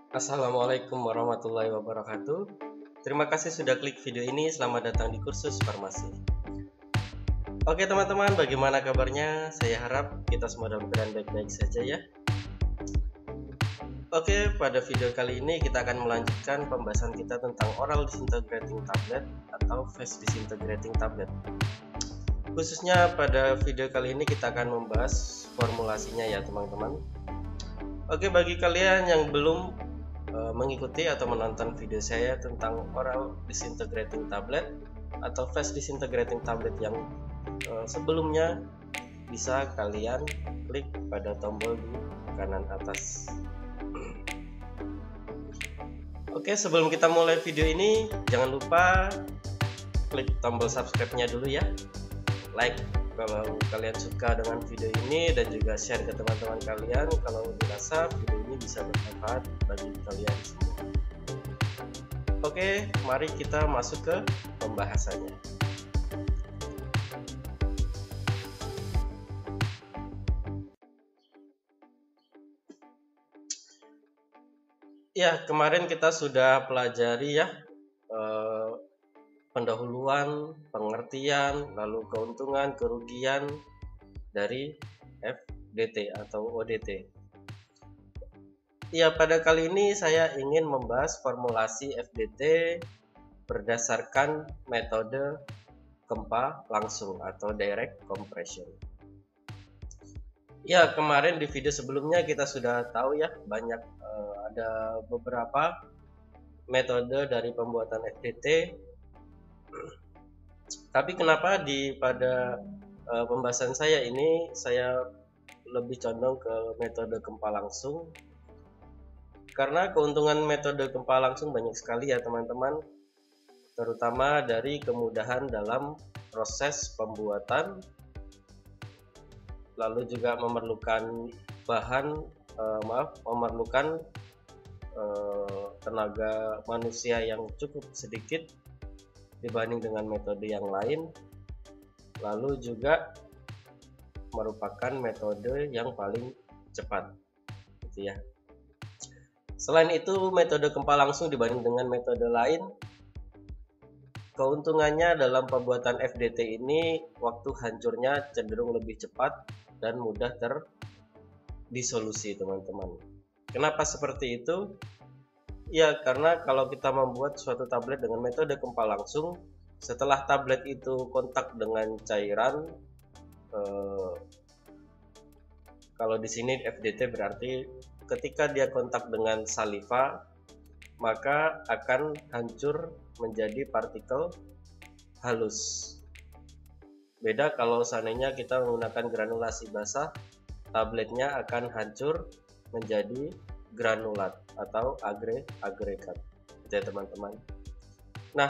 Assalamualaikum warahmatullahi wabarakatuh. Terima kasih sudah klik video ini. Selamat datang di kursus farmasi. Oke teman-teman, bagaimana kabarnya? Saya harap kita semua dalam keadaan baik-baik saja ya. Oke, pada video kali ini kita akan melanjutkan pembahasan kita tentang oral disintegrating tablet atau fast disintegrating tablet. Khususnya pada video kali ini kita akan membahas formulasinya ya teman-teman. Oke, bagi kalian yang belum mengikuti atau menonton video saya tentang oral disintegrating tablet atau fast disintegrating tablet yang sebelumnya, bisa kalian klik pada tombol di kanan atas. Oke, sebelum kita mulai video ini, jangan lupa klik tombol subscribe-nya dulu ya. Like kalau kalian suka dengan video ini, dan juga share ke teman-teman kalian kalau dirasa video ini bisa bermanfaat bagi kalian semua. Oke, mari kita masuk ke pembahasannya. Ya, kemarin kita sudah pelajari ya pendahuluan, pengertian, lalu keuntungan, kerugian dari FDT atau ODT. Ya, pada kali ini saya ingin membahas formulasi FDT berdasarkan metode gempa langsung atau direct compression. Ya, kemarin di video sebelumnya kita sudah tahu ya, banyak ada beberapa metode dari pembuatan FDT. Tapi kenapa pada pembahasan saya ini saya lebih condong ke metode gempa langsung? Karena keuntungan metode gempa langsung banyak sekali ya teman-teman, terutama dari kemudahan dalam proses pembuatan, lalu juga memerlukan tenaga manusia yang cukup sedikit dibanding dengan metode yang lain, lalu juga merupakan metode yang paling cepat gitu ya. Selain itu, metode gempa langsung dibanding dengan metode lain, keuntungannya dalam pembuatan FDT ini waktu hancurnya cenderung lebih cepat dan mudah terdisolusi teman-teman. Kenapa seperti itu? Ya, karena kalau kita membuat suatu tablet dengan metode gempa langsung, setelah tablet itu kontak dengan cairan, kalau di sini FDT berarti ketika dia kontak dengan saliva, maka akan hancur menjadi partikel halus. Beda kalau seandainya kita menggunakan granulasi basah, tabletnya akan hancur menjadi granulat atau agregat ya teman-teman. Nah,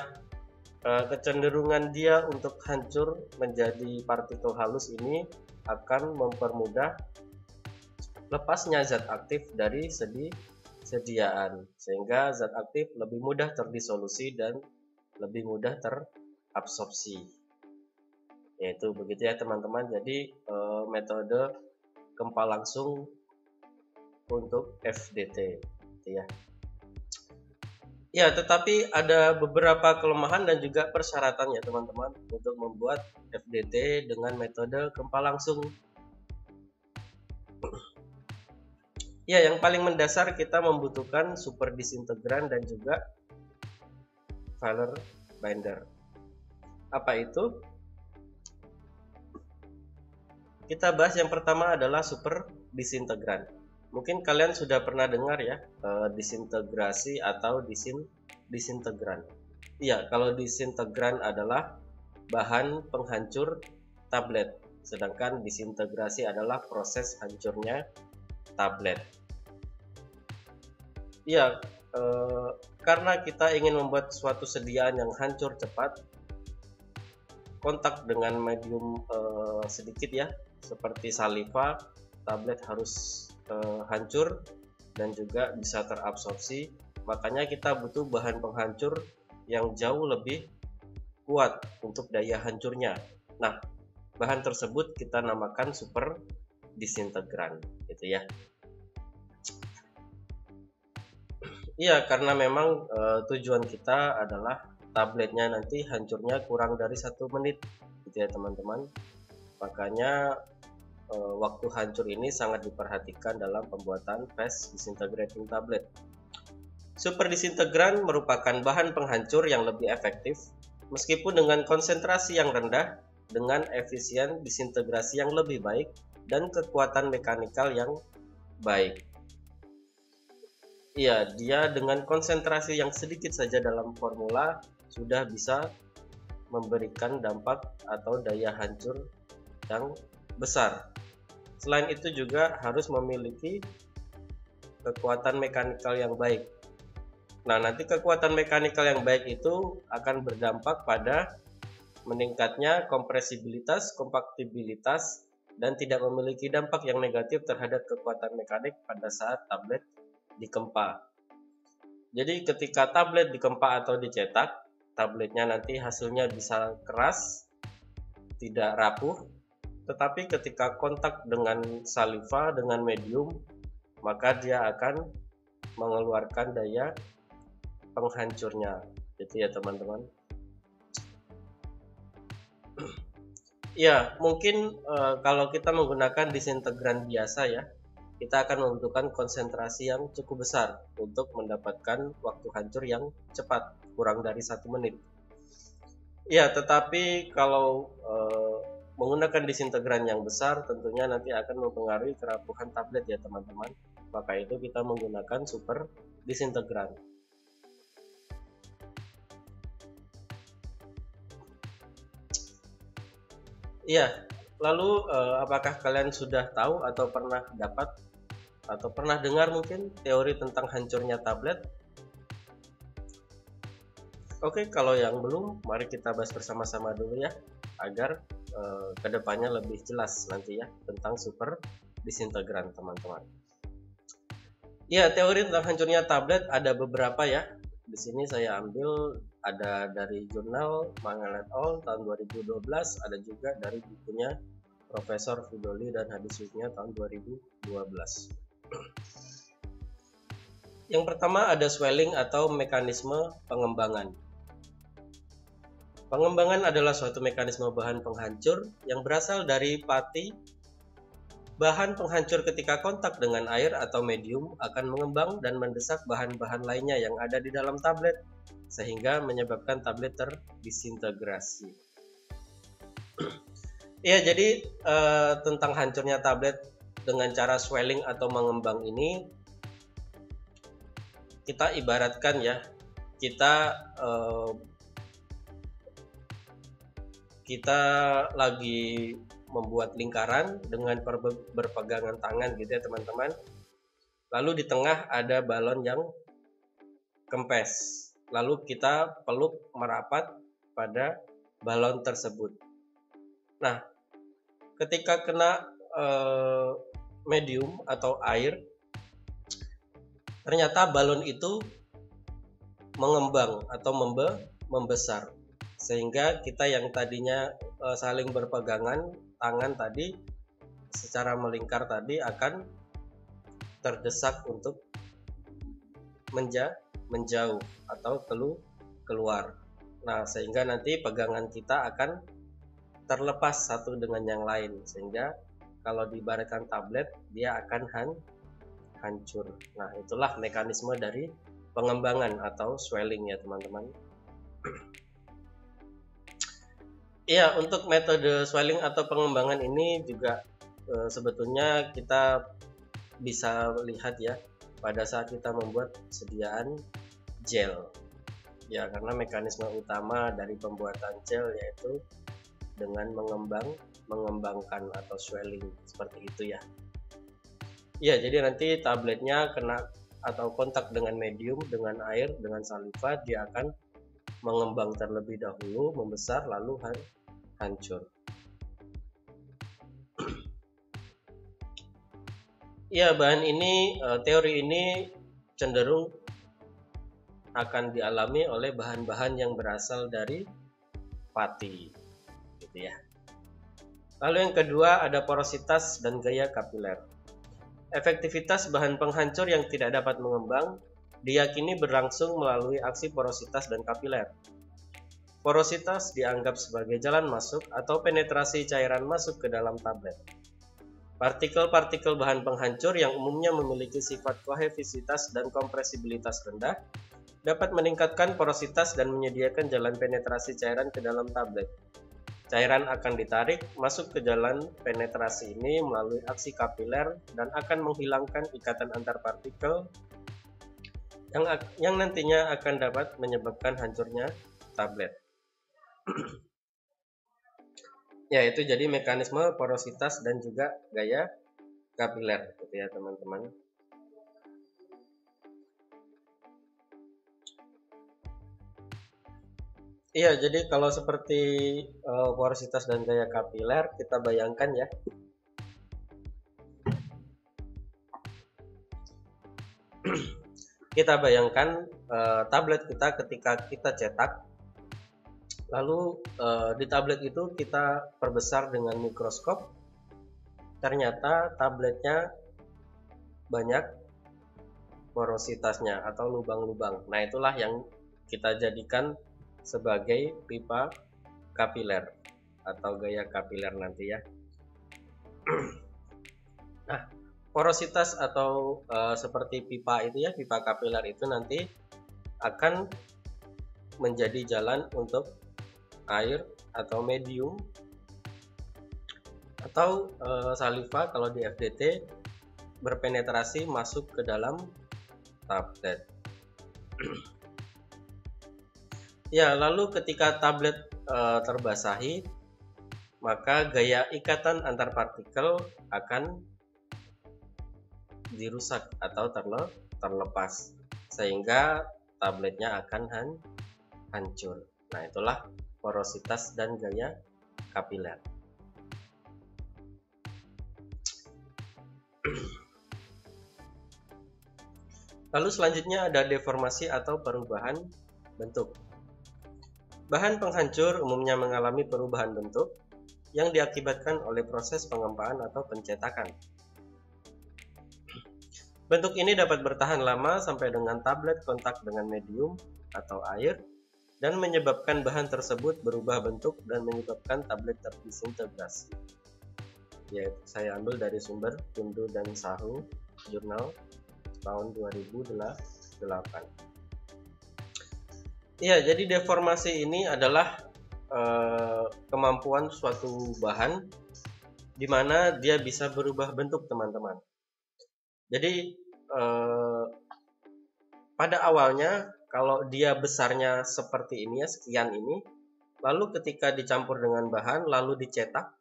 kecenderungan dia untuk hancur menjadi partikel halus ini akan mempermudah lepasnya zat aktif dari sediaan, sehingga zat aktif lebih mudah terdisolusi dan lebih mudah terabsorpsi. Yaitu begitu ya teman-teman. Jadi metode gempa langsung untuk FDT ya. Ya, tetapi ada beberapa kelemahan dan juga persyaratan ya teman-teman untuk membuat FDT dengan metode gempa langsung. Ya, yang paling mendasar kita membutuhkan super disintegran dan juga Fowler binder. Apa itu? Kita bahas yang pertama adalah super disintegran. Mungkin kalian sudah pernah dengar ya, disintegrasi atau disintegran. Iya, kalau disintegran adalah bahan penghancur tablet, sedangkan disintegrasi adalah proses hancurnya tablet. Iya, karena kita ingin membuat suatu sediaan yang hancur cepat, kontak dengan medium sedikit ya, seperti saliva, tablet harus hancur dan juga bisa terabsorpsi. Makanya kita butuh bahan penghancur yang jauh lebih kuat untuk daya hancurnya. Nah, bahan tersebut kita namakan super disintegran gitu ya. Iya, karena memang tujuan kita adalah tabletnya nanti hancurnya kurang dari 1 menit, gitu ya teman-teman. Makanya waktu hancur ini sangat diperhatikan dalam pembuatan fast disintegrating tablet. Super disintegran merupakan bahan penghancur yang lebih efektif, meskipun dengan konsentrasi yang rendah, dengan efisien disintegrasi yang lebih baik, dan kekuatan mekanikal yang baik. Iya, dia dengan konsentrasi yang sedikit saja dalam formula sudah bisa memberikan dampak atau daya hancur yang besar. Selain itu juga harus memiliki kekuatan mekanikal yang baik. Nah, nanti kekuatan mekanikal yang baik itu akan berdampak pada meningkatnya kompresibilitas, kompaktibilitas, dan tidak memiliki dampak yang negatif terhadap kekuatan mekanik pada saat tablet dikempa. Jadi ketika tablet dikempa atau dicetak, tabletnya nanti hasilnya bisa keras, tidak rapuh, tetapi ketika kontak dengan saliva, dengan medium, maka dia akan mengeluarkan daya penghancurnya, gitu ya teman-teman. Ya, mungkin kalau kita menggunakan disintegran biasa ya, kita akan membutuhkan konsentrasi yang cukup besar untuk mendapatkan waktu hancur yang cepat, kurang dari 1 menit. Ya, tetapi kalau menggunakan disintegran yang besar tentunya nanti akan mempengaruhi kerapuhan tablet ya teman-teman. Maka itu kita menggunakan super disintegran. Iya, lalu apakah kalian sudah tahu atau pernah dapat atau pernah dengar mungkin teori tentang hancurnya tablet? Oke, kalau yang belum, mari kita bahas bersama-sama dulu ya, agar kedepannya lebih jelas nanti ya tentang super disintegran teman-teman. Ya, teori tentang hancurnya tablet ada beberapa ya. Di sini saya ambil ada dari jurnal Mangal et al. Tahun 2012, ada juga dari bukunya Profesor Fridoli dan Hadisunya tahun 2012. Yang pertama ada swelling atau mekanisme pengembangan. Pengembangan adalah suatu mekanisme bahan penghancur yang berasal dari pati. Bahan penghancur ketika kontak dengan air atau medium akan mengembang dan mendesak bahan-bahan lainnya yang ada di dalam tablet, sehingga menyebabkan tablet terdisintegrasi. Ya, jadi tentang hancurnya tablet dengan cara swelling atau mengembang ini, kita ibaratkan ya, kita lagi membuat lingkaran dengan berpegangan tangan gitu ya teman-teman. Lalu di tengah ada balon yang kempes. Lalu kita peluk merapat pada balon tersebut. Nah, ketika kena medium atau air, ternyata balon itu mengembang atau membesar, sehingga kita yang tadinya saling berpegangan tangan tadi secara melingkar tadi akan terdesak untuk menjauh atau keluar. Nah, sehingga nanti pegangan kita akan terlepas satu dengan yang lain, sehingga kalau diibaratkan tablet dia akan hancur. Nah, itulah mekanisme dari pengembangan atau swelling ya teman-teman. Ya, untuk metode swelling atau pengembangan ini juga sebetulnya kita bisa lihat ya pada saat kita membuat sediaan gel. Ya, karena mekanisme utama dari pembuatan gel yaitu dengan mengembangkan atau swelling seperti itu ya. Ya, jadi nanti tabletnya kena atau kontak dengan medium, dengan air, dengan saliva, dia akan mengembang terlebih dahulu, membesar lalu hancur. Ya, teori ini cenderung akan dialami oleh bahan-bahan yang berasal dari pati, gitu ya. Lalu yang kedua ada porositas dan gaya kapiler. Efektivitas bahan penghancur yang tidak dapat mengembang diyakini berlangsung melalui aksi porositas dan kapiler. Porositas dianggap sebagai jalan masuk atau penetrasi cairan masuk ke dalam tablet. Partikel-partikel bahan penghancur yang umumnya memiliki sifat kohesivitas dan kompresibilitas rendah dapat meningkatkan porositas dan menyediakan jalan penetrasi cairan ke dalam tablet. Cairan akan ditarik masuk ke jalan penetrasi ini melalui aksi kapiler dan akan menghilangkan ikatan antar partikel yang nantinya akan dapat menyebabkan hancurnya tablet. Ya, itu jadi mekanisme porositas dan juga gaya kapiler gitu ya teman-teman. Iya, jadi kalau seperti porositas dan gaya kapiler, kita bayangkan ya. Kita bayangkan tablet kita ketika kita cetak, lalu di tablet itu kita perbesar dengan mikroskop, ternyata tabletnya banyak porositasnya atau lubang-lubang. Nah, itulah yang kita jadikan sebagai pipa kapiler atau gaya kapiler nanti ya. Nah, porositas atau seperti pipa itu ya, pipa kapiler itu nanti akan menjadi jalan untuk air atau medium atau saliva kalau di FDT berpenetrasi masuk ke dalam tablet. Ya, lalu ketika tablet terbasahi, maka gaya ikatan antar partikel akan dirusak atau terlepas sehingga tabletnya akan hancur. Nah, itulah porositas dan gaya kapiler. Lalu selanjutnya ada deformasi atau perubahan bentuk. Bahan penghancur umumnya mengalami perubahan bentuk yang diakibatkan oleh proses pengempaan atau pencetakan. Bentuk ini dapat bertahan lama sampai dengan tablet kontak dengan medium atau air dan menyebabkan bahan tersebut berubah bentuk dan menyebabkan tablet terdisintegrasi. Yaitu saya ambil dari sumber Kundu dan Sahu, jurnal tahun 2008. Ya, jadi deformasi ini adalah kemampuan suatu bahan di mana dia bisa berubah bentuk, teman-teman. Jadi pada awalnya kalau dia besarnya seperti ini ya, sekian ini, lalu ketika dicampur dengan bahan lalu dicetak,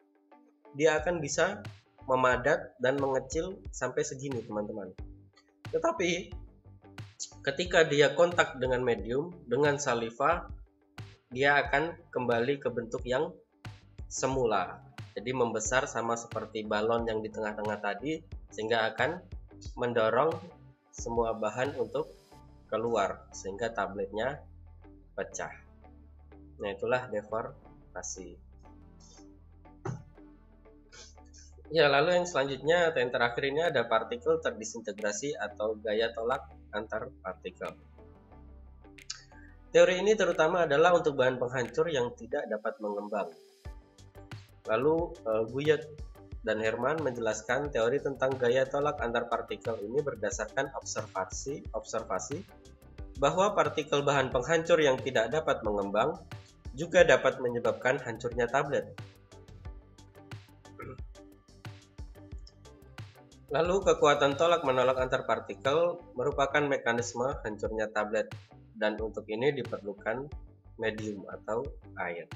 dia akan bisa memadat dan mengecil sampai segini, teman-teman. Tetapi ketika dia kontak dengan medium, dengan saliva, dia akan kembali ke bentuk yang semula. Jadi membesar sama seperti balon yang di tengah-tengah tadi, sehingga akan mendorong semua bahan untuk keluar sehingga tabletnya pecah. Nah, itulah deformasi. Ya, lalu yang selanjutnya atau yang terakhir ini ada partikel terdisintegrasi atau gaya tolak antar partikel. Teori ini terutama adalah untuk bahan penghancur yang tidak dapat mengembang. Lalu Guyot dan Herman menjelaskan teori tentang gaya tolak antar partikel ini berdasarkan observasi bahwa partikel bahan penghancur yang tidak dapat mengembang juga dapat menyebabkan hancurnya tablet. Lalu kekuatan tolak menolak antar partikel merupakan mekanisme hancurnya tablet, dan untuk ini diperlukan medium atau air.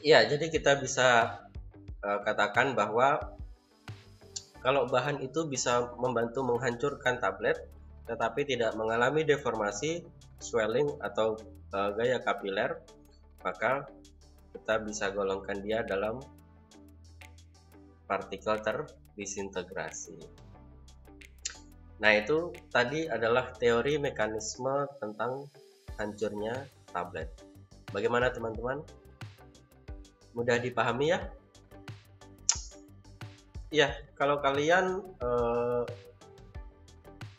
Ya, jadi kita bisa katakan bahwa kalau bahan itu bisa membantu menghancurkan tablet tetapi tidak mengalami deformasi, swelling atau gaya kapiler, maka kita bisa golongkan dia dalam partikel terdisintegrasi. Nah, itu tadi adalah teori mekanisme tentang hancurnya tablet. Bagaimana teman-teman? Mudah dipahami ya? Ya, kalau kalian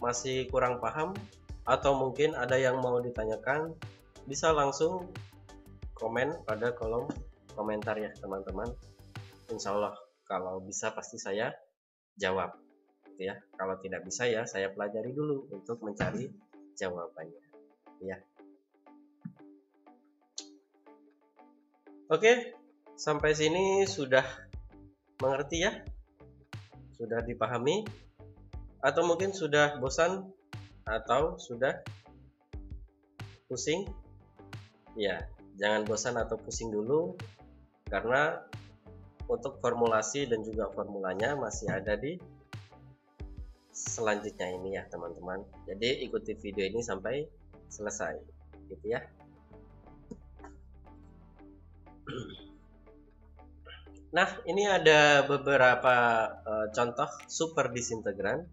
masih kurang paham atau mungkin ada yang mau ditanyakan, bisa langsung komen pada kolom komentar ya teman-teman. Insya Allah kalau bisa pasti saya jawab gitu ya. Kalau tidak bisa ya saya pelajari dulu untuk mencari jawabannya ya. Oke, sampai sini sudah mengerti ya? Sudah dipahami? Atau mungkin sudah bosan atau sudah pusing? Ya, jangan bosan atau pusing dulu, karena untuk formulasi dan juga formulanya masih ada di selanjutnya ini ya teman-teman. Jadi ikuti video ini sampai selesai gitu ya. Nah, ini ada beberapa contoh super disintegran.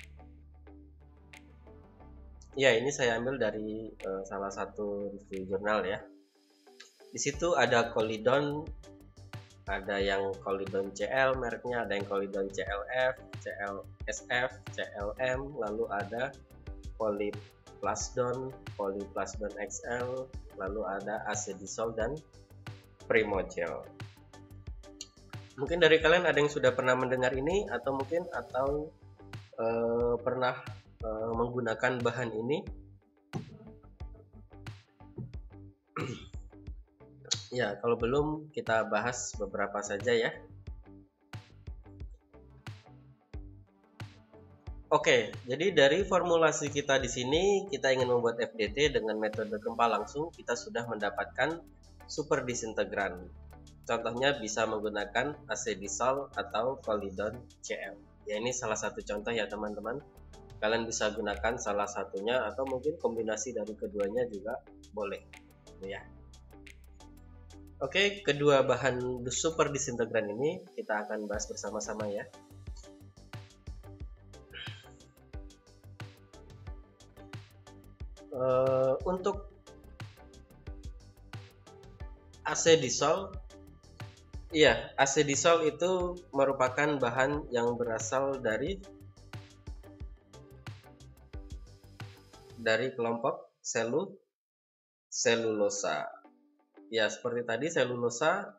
Ya, ini saya ambil dari salah satu review jurnal ya. Di situ ada Colidon, ada yang Colidon CL mereknya, ada yang Colidon CLF, CLSF, CLM, lalu ada Polyplasdon, Polyplasdon XL, lalu ada Acedisol dan Primogel. Mungkin dari kalian ada yang sudah pernah mendengar ini atau mungkin pernah menggunakan bahan ini. Ya, kalau belum kita bahas beberapa saja ya. Oke, jadi dari formulasi kita di sini kita ingin membuat FDT dengan metode gempa langsung, kita sudah mendapatkan super disintegran. Contohnya bisa menggunakan Acedisol atau Colidon CL. Ya, ini salah satu contoh ya teman-teman. Kalian bisa gunakan salah satunya atau mungkin kombinasi dari keduanya juga boleh ya. Oke, kedua bahan super disintegran ini kita akan bahas bersama-sama ya. Untuk Acedisol, iya, Acedisol itu merupakan bahan yang berasal dari kelompok selulosa. Ya, seperti tadi selulosa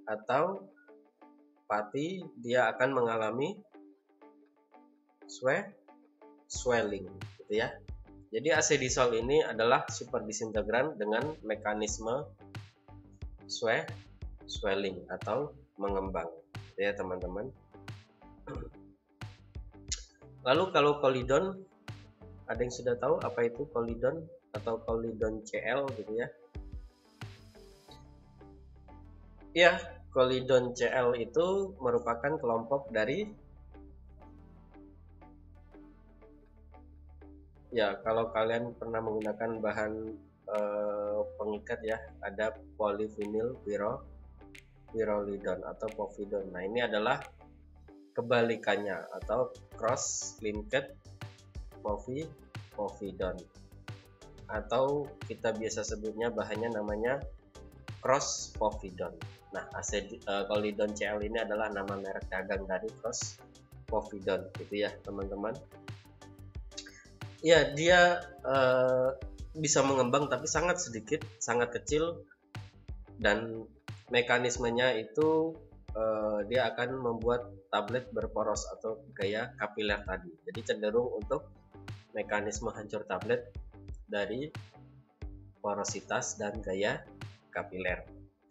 atau pati, dia akan mengalami swelling gitu ya. Jadi Acedisol ini adalah super disintegran dengan mekanisme swelling atau mengembang ya teman-teman. Lalu kalau Colidon, ada yang sudah tahu apa itu Colidon atau Colidon CL gitu ya? Ya, Colidon CL itu merupakan kelompok dari, ya kalau kalian pernah menggunakan bahan pengikat ya, ada polyvinyl pyrrolidon atau povidon. Nah, ini adalah kebalikannya atau cross linked povidon, atau kita biasa sebutnya bahannya namanya cross povidon. Nah, Colidon CL ini adalah nama merek dagang dari cross povidon gitu ya teman-teman. Ya, dia bisa mengembang tapi sangat sedikit, sangat kecil, dan mekanismenya itu dia akan membuat tablet berporos atau gaya kapiler tadi. Jadi cenderung untuk mekanisme hancur tablet dari porositas dan gaya kapiler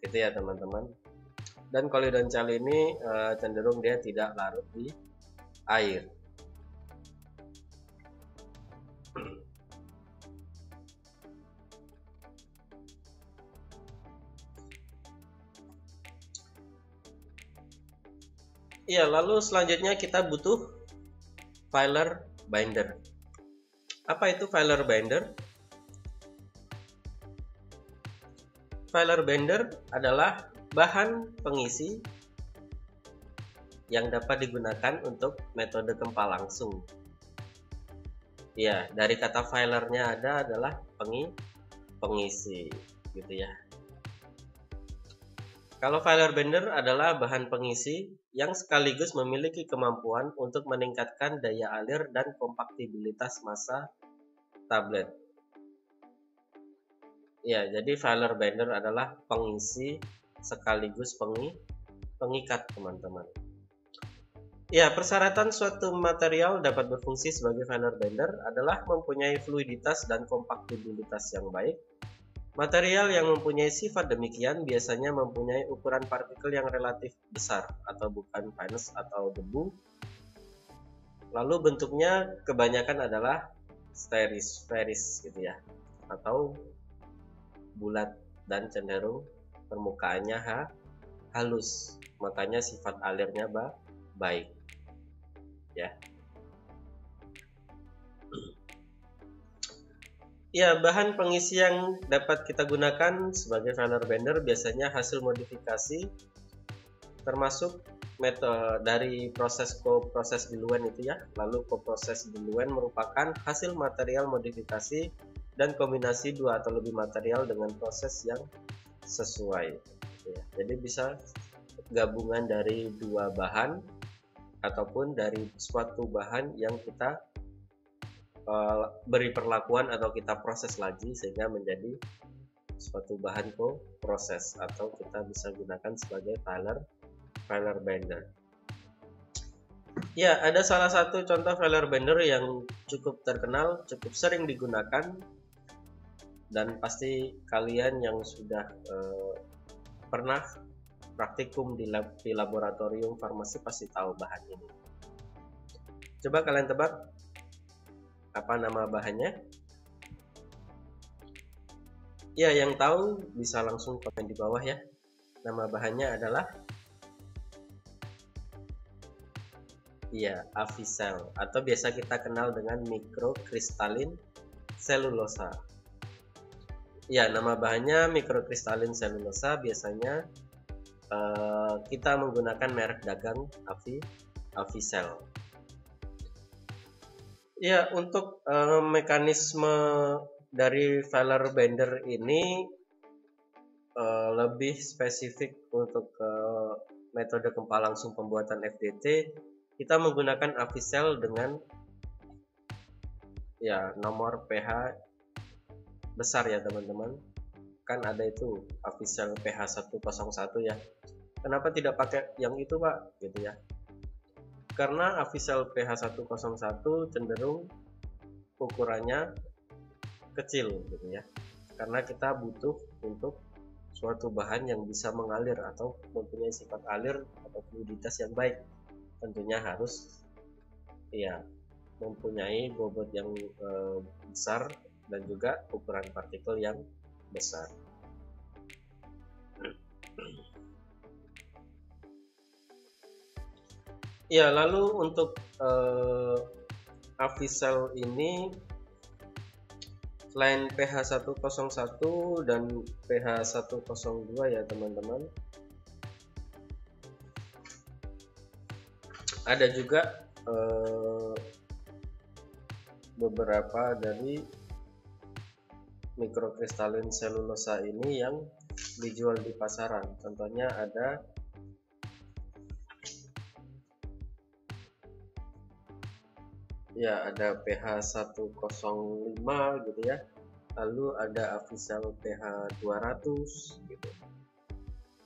gitu ya teman-teman. Dan Colidon CL ini cenderung dia tidak larut di air. Iya, lalu selanjutnya kita butuh filer binder. Apa itu filer binder? Filer binder adalah bahan pengisi yang dapat digunakan untuk metode gempa langsung. Ya, dari kata filernya adalah pengisi gitu ya. Kalau firebender adalah bahan pengisi yang sekaligus memiliki kemampuan untuk meningkatkan daya alir dan kompaktibilitas massa tablet. Ya, jadi firebender adalah pengisi sekaligus pengikat, teman-teman. Ya, persyaratan suatu material dapat berfungsi sebagai firebender adalah mempunyai fluiditas dan kompaktibilitas yang baik. Material yang mempunyai sifat demikian biasanya mempunyai ukuran partikel yang relatif besar atau bukan fines atau debu. Lalu bentuknya kebanyakan adalah sferis gitu ya, atau bulat dan cenderung permukaannya halus. Makanya sifat alirnya baik ya. Ya, bahan pengisi yang dapat kita gunakan sebagai firebender biasanya hasil modifikasi, termasuk metode dari proses koproses diluent itu ya. Lalu koproses diluent merupakan hasil material modifikasi dan kombinasi dua atau lebih material dengan proses yang sesuai. Ya, jadi bisa gabungan dari dua bahan ataupun dari suatu bahan yang kita beri perlakuan atau kita proses lagi sehingga menjadi suatu bahan koproses, atau kita bisa gunakan sebagai firebender. Ya, ada salah satu contoh firebender yang cukup terkenal, cukup sering digunakan, dan pasti kalian yang sudah pernah praktikum di laboratorium farmasi pasti tahu bahan ini. Coba kalian tebak apa nama bahannya? Ya, yang tahu bisa langsung komen di bawah ya. Nama bahannya adalah Avicel, atau biasa kita kenal dengan mikrokristalin selulosa. Ya, nama bahannya mikrokristalin selulosa. Biasanya kita menggunakan merek dagang Avicel. Ya, untuk mekanisme dari firebender ini lebih spesifik untuk metode gempa langsung pembuatan FDT, kita menggunakan Avicel dengan ya nomor pH besar ya teman-teman. Kan ada itu Avicel pH 101 ya. Kenapa tidak pakai yang itu Pak? Gitu ya. Karena Avicel pH 101 cenderung ukurannya kecil gitu ya. Karena kita butuh untuk suatu bahan yang bisa mengalir atau mempunyai sifat alir atau fluiditas yang baik. Tentunya harus ya mempunyai bobot yang besar dan juga ukuran partikel yang besar. Ya, lalu untuk Avicel ini selain pH 101 dan pH 102 ya teman-teman, ada juga beberapa dari mikrokristalin selulosa ini yang dijual di pasaran. Contohnya ada pH 105 gitu ya. Lalu ada Avicel pH 200 gitu.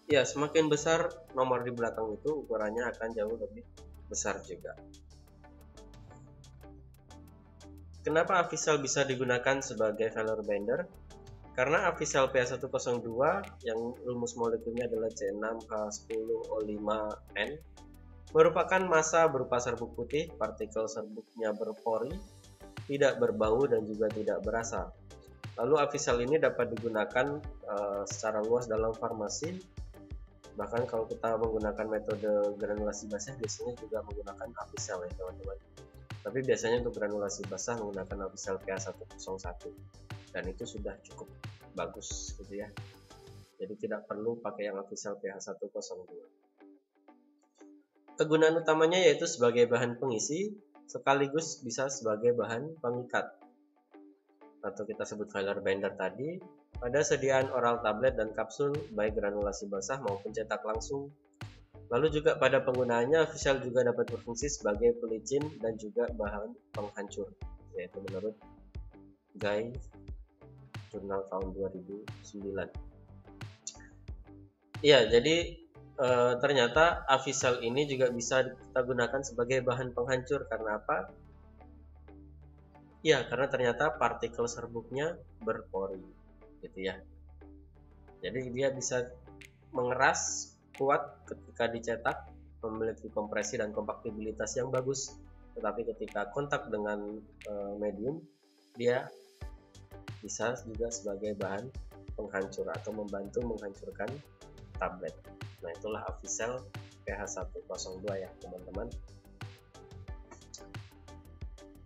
Ya, semakin besar nomor di belakang itu ukurannya akan jauh lebih besar juga. Kenapa Avicel bisa digunakan sebagai firebender? Karena Avicel pH 102 yang rumus molekulnya adalah C6H10O5N merupakan massa berupa serbuk putih, partikel serbuknya berpori, tidak berbau dan juga tidak berasa. Lalu Avicel ini dapat digunakan secara luas dalam farmasi. Bahkan kalau kita menggunakan metode granulasi basah biasanya juga menggunakan Avicel ya teman-teman. Tapi biasanya untuk granulasi basah menggunakan Avicel pH 101 dan itu sudah cukup bagus gitu ya. Jadi tidak perlu pakai yang Avicel pH 102. Kegunaan utamanya yaitu sebagai bahan pengisi sekaligus bisa sebagai bahan pengikat atau kita sebut firebender tadi. Pada sediaan oral tablet dan kapsul baik granulasi basah maupun cetak langsung. Lalu juga pada penggunaannya Avisel juga dapat berfungsi sebagai pelicin dan juga bahan penghancur, yaitu menurut Guy Jurnal tahun 2009. Ya, jadi ternyata Avisel ini juga bisa kita gunakan sebagai bahan penghancur. Karena apa? Ya, karena ternyata partikel serbuknya berpori, gitu ya. Jadi dia bisa mengeras kuat ketika dicetak, memiliki kompresi dan kompaktibilitas yang bagus. Tetapi ketika kontak dengan medium, dia bisa juga sebagai bahan penghancur atau membantu menghancurkan tablet. Nah, itulah Avisel PH102 ya teman-teman.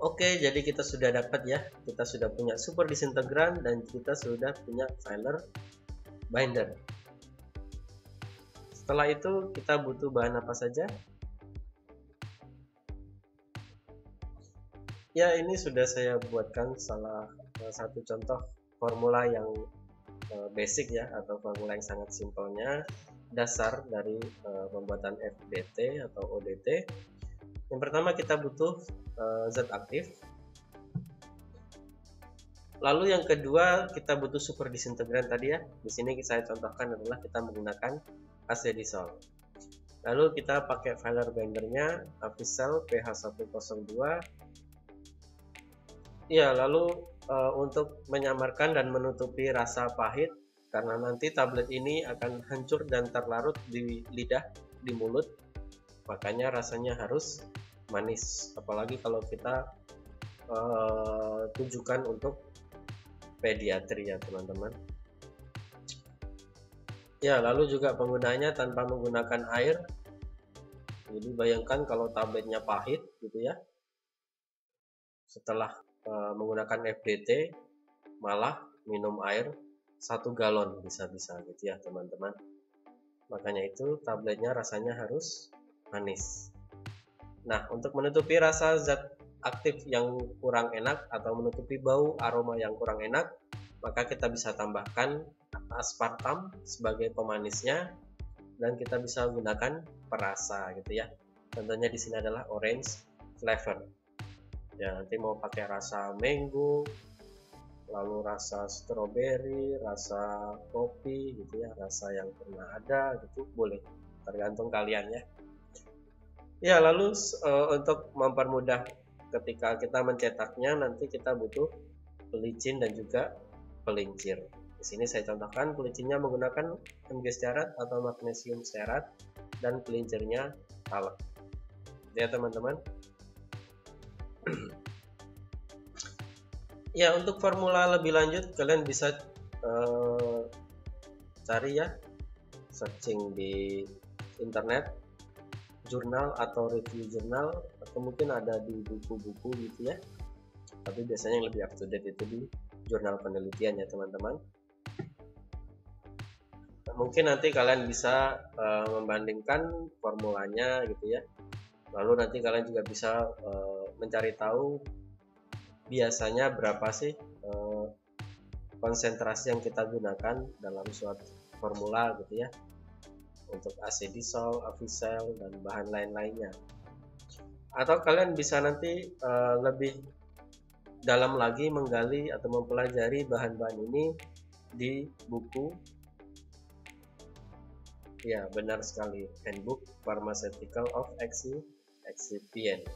Oke, jadi kita sudah dapat ya, kita sudah punya super disintegran dan kita sudah punya filer binder. Setelah itu kita butuh bahan apa saja? Ya, ini sudah saya buatkan salah satu contoh formula yang basic ya, atau formula yang sangat simpelnya, dasar dari pembuatan FDT atau ODT. Yang pertama kita butuh zat aktif. Lalu yang kedua kita butuh super disintegran tadi ya. Di sini saya contohkan adalah kita menggunakan acetidisol. Lalu kita pakai filer bindernya Avisel PH102. Ya, lalu untuk menyamarkan dan menutupi rasa pahit, karena nanti tablet ini akan hancur dan terlarut di lidah, di mulut, makanya rasanya harus manis. Apalagi kalau kita tujukan untuk pediatri ya teman-teman. Ya, lalu juga penggunaannya tanpa menggunakan air. Jadi bayangkan kalau tabletnya pahit gitu ya, setelah menggunakan FDT malah minum air 1 galon bisa-bisa gitu ya teman-teman. Makanya itu tabletnya rasanya harus manis. Nah, untuk menutupi rasa zat aktif yang kurang enak atau menutupi bau aroma yang kurang enak, maka kita bisa tambahkan aspartam sebagai pemanisnya dan kita bisa gunakan perasa gitu ya. Contohnya di sini adalah orange flavor. Ya, nanti mau pakai rasa mango, lalu rasa strawberry, rasa kopi gitu ya, rasa yang pernah ada gitu boleh, tergantung kalian ya. Ya, lalu untuk mempermudah ketika kita mencetaknya, nanti kita butuh pelicin dan juga pelincir. Di sini saya contohkan pelicinnya menggunakan Mg stearat atau magnesium stearat dan pelincirnya talek. Ya teman-teman. Ya, untuk formula lebih lanjut kalian bisa cari ya, searching di internet, jurnal atau review jurnal, atau mungkin ada di buku-buku gitu ya. Tapi biasanya yang lebih up to date itu di jurnal penelitian ya teman-teman. Mungkin nanti kalian bisa membandingkan formulanya gitu ya. Lalu nanti kalian juga bisa mencari tahu biasanya berapa sih konsentrasi yang kita gunakan dalam suatu formula gitu ya, untuk acetidisol, Avisel, dan bahan lain-lainnya. Atau kalian bisa nanti lebih dalam lagi menggali atau mempelajari bahan-bahan ini di buku. Ya, benar sekali, Handbook Pharmaceutical of Excipient.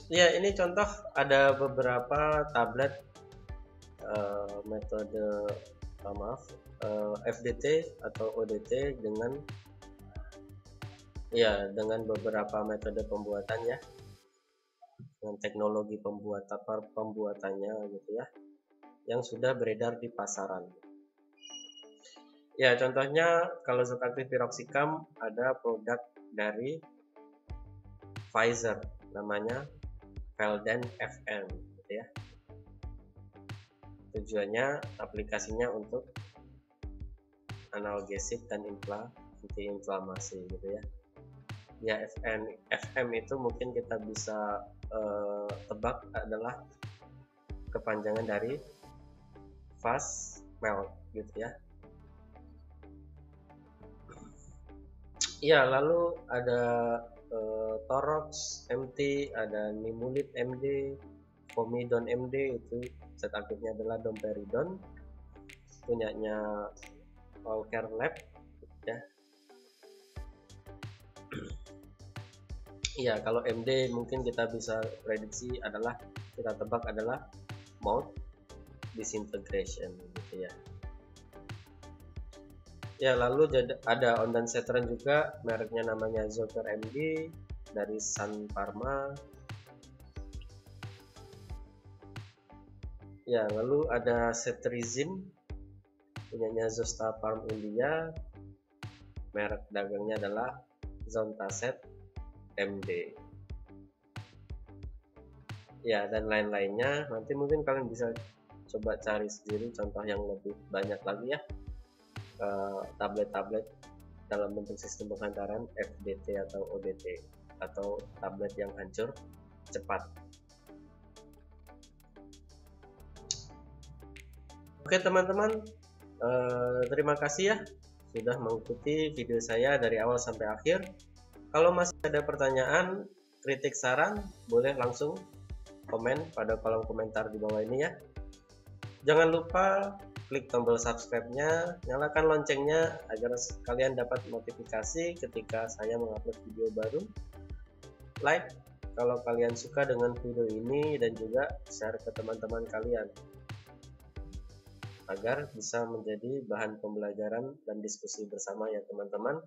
Ya, ini contoh ada beberapa tablet metode FDT atau ODT dengan beberapa metode pembuatan ya, dengan teknologi pembuatannya gitu ya, yang sudah beredar di pasaran. Ya, contohnya kalau zat aktif piroxicam ada produk dari Pfizer namanya Velden FM gitu ya. Tujuannya aplikasinya untuk analgesik dan anti-inflamasi gitu ya. Ya, FM itu mungkin kita bisa tebak adalah kepanjangan dari fast melt gitu ya. Ya, lalu ada Torox MT, ada Nimulit MD, Comidon MD, itu zat aktifnya adalah domperidon, punyanya Allcare Lab ya. Iya, kalau MD mungkin kita bisa prediksi adalah, kita tebak adalah mouth disintegration gitu ya. Ya, lalu ada ondansetron juga, mereknya namanya Zoker MD dari Sun Pharma. Ya, lalu ada cetirizine punyanya Zosta Farm India, merek dagangnya adalah Zontaset MD. Ya, dan lain-lainnya nanti mungkin kalian bisa coba cari sendiri contoh yang lebih banyak lagi ya, tablet-tablet dalam bentuk sistem penghantaran FDT atau ODT, atau tablet yang hancur cepat. Oke teman-teman, terima kasih ya sudah mengikuti video saya dari awal sampai akhir. Kalau masih ada pertanyaan, kritik, saran, boleh langsung komen pada kolom komentar di bawah ini ya. Jangan lupa klik tombol subscribe-nya, nyalakan loncengnya agar kalian dapat notifikasi ketika saya mengupload video baru. Like kalau kalian suka dengan video ini, dan juga share ke teman-teman kalian agar bisa menjadi bahan pembelajaran dan diskusi bersama ya teman-teman.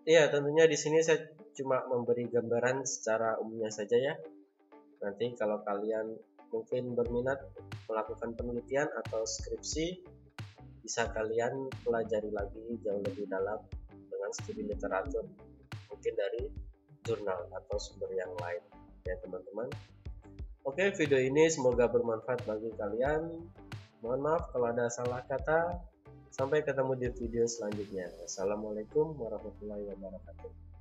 Iya, tentunya di sini saya cuma memberi gambaran secara umumnya saja ya. Nanti kalau kalian mungkin berminat melakukan penelitian atau skripsi, bisa kalian pelajari lagi jauh lebih dalam dengan studi literatur, mungkin dari jurnal atau sumber yang lain ya teman-teman. Oke, video ini semoga bermanfaat bagi kalian. Mohon maaf kalau ada salah kata. Sampai ketemu di video selanjutnya. Assalamualaikum warahmatullahi wabarakatuh.